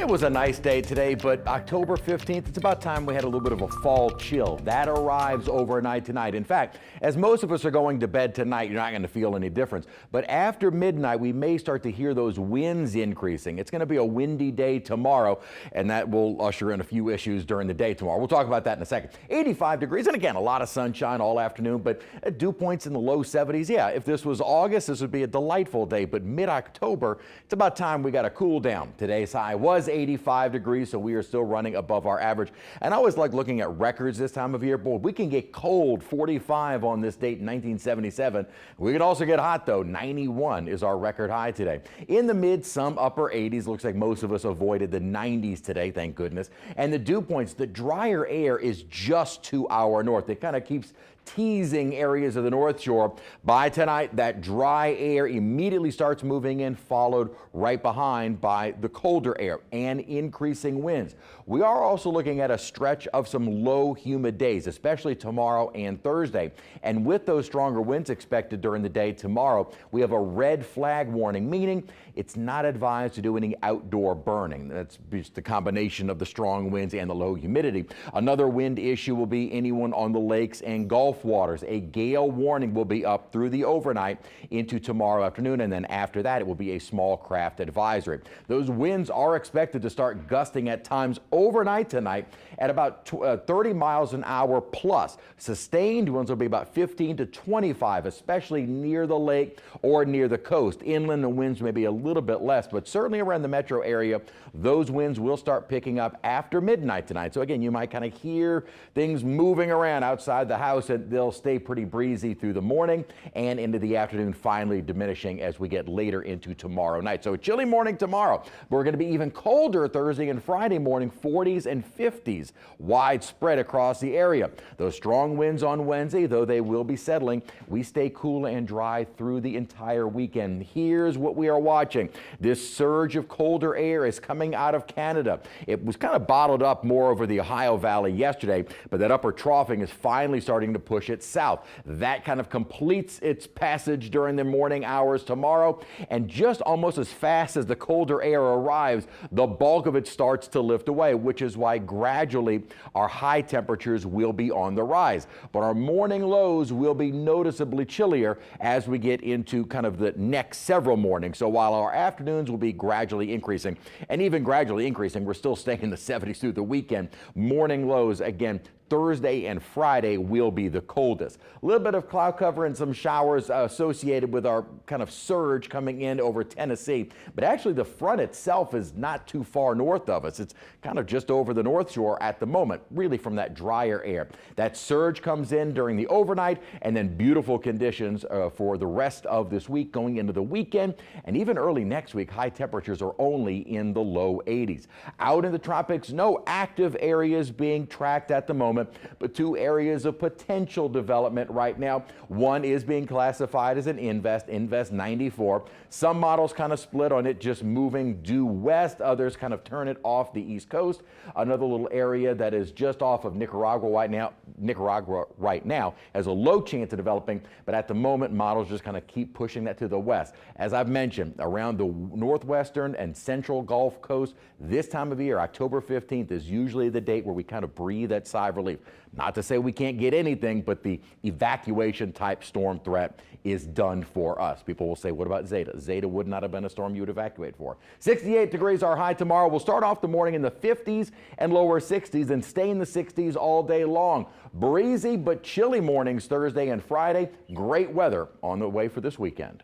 It was a nice day today, but October 15th, it's about time we had a little bit of a fall chill. That arrives overnight tonight. In fact, as most of us are going to bed tonight, you're not going to feel any difference. But after midnight, we may start to hear those winds increasing. It's going to be a windy day tomorrow, and that will usher in a few issues during the day tomorrow. We'll talk about that in a second. 85 degrees, and again, a lot of sunshine all afternoon, but dew points in the low 70s. Yeah, if this was August, this would be a delightful day, but mid-October, it's about time we got to cool down. Today's high was 85 degrees, so we are still running above our average. And I always like looking at records this time of year. Boy, we can get cold, 45 on this date in 1977. We can also get hot, though. 91 is our record high today. In the mid, some upper 80s. Looks like most of us avoided the 90s today, thank goodness. And the dew points, the drier air is just to our north. It kind of keeps teasing areas of the North Shore. By tonight, that dry air immediately starts moving in, followed right behind by the colder air and increasing winds. We are also looking at a stretch of some low humid days, especially tomorrow and Thursday. And with those stronger winds expected during the day tomorrow, we have a red flag warning, meaning it's not advised to do any outdoor burning. That's just the combination of the strong winds and the low humidity. Another wind issue will be anyone on the lakes and Gulf waters. A gale warning will be up through the overnight into tomorrow afternoon, and then after that it will be a small craft advisory. Those winds are expected to start gusting at times overnight tonight at about 30 miles an hour plus. Sustained winds will be about 15 to 25, especially near the lake or near the coast. Inland, the winds may be a little bit less, but certainly around the metro area, those winds will start picking up after midnight tonight. So again, you might kind of hear things moving around outside the house, and they'll stay pretty breezy through the morning and into the afternoon, finally diminishing as we get later into tomorrow night. So a chilly morning tomorrow. We're going to be even colder Thursday and Friday morning, 40s and 50s widespread across the area. Those strong winds on Wednesday, though they will be settling, we stay cool and dry through the entire weekend. Here's what we are watching. This surge of colder air is coming out of Canada. It was kind of bottled up more over the Ohio Valley yesterday, but that upper troughing is finally starting to push it south. That kind of completes its passage during the morning hours tomorrow, and just almost as fast as the colder air arrives, the bulk of it starts to lift away, which is why gradually our high temperatures will be on the rise. But our morning lows will be noticeably chillier as we get into kind of the next several mornings. So while our afternoons will be gradually increasing, and even gradually increasing, we're still staying in the 70s through the weekend. Morning lows, again, Thursday and Friday will be the coldest. A little bit of cloud cover and some showers associated with our kind of surge coming in over Tennessee. But actually the front itself is not too far north of us. It's kind of just over the North Shore at the moment, really from that drier air. That surge comes in during the overnight, and then beautiful conditions for the rest of this week going into the weekend. And even early next week, high temperatures are only in the low 80s. Out in the tropics, no active areas being tracked at the moment, but two areas of potential development right now. One is being classified as an invest 94. Some models kind of split on it just moving due west. Others kind of turn it off the east coast. Another little area that is just off of Nicaragua right now has a low chance of developing, but at the moment models just kind of keep pushing that to the west. As I've mentioned, around the northwestern and central Gulf Coast, this time of year, October 15th, is usually the date where we kind of breathe that sigh of relief. Not to say we can't get anything, but the evacuation type storm threat is done for us. People will say, what about Zeta? Zeta would not have been a storm you would evacuate for. 68 degrees our high tomorrow. We'll start off the morning in the 50s and lower 60s and stay in the 60s all day long. Breezy but chilly mornings Thursday and Friday. Great weather on the way for this weekend.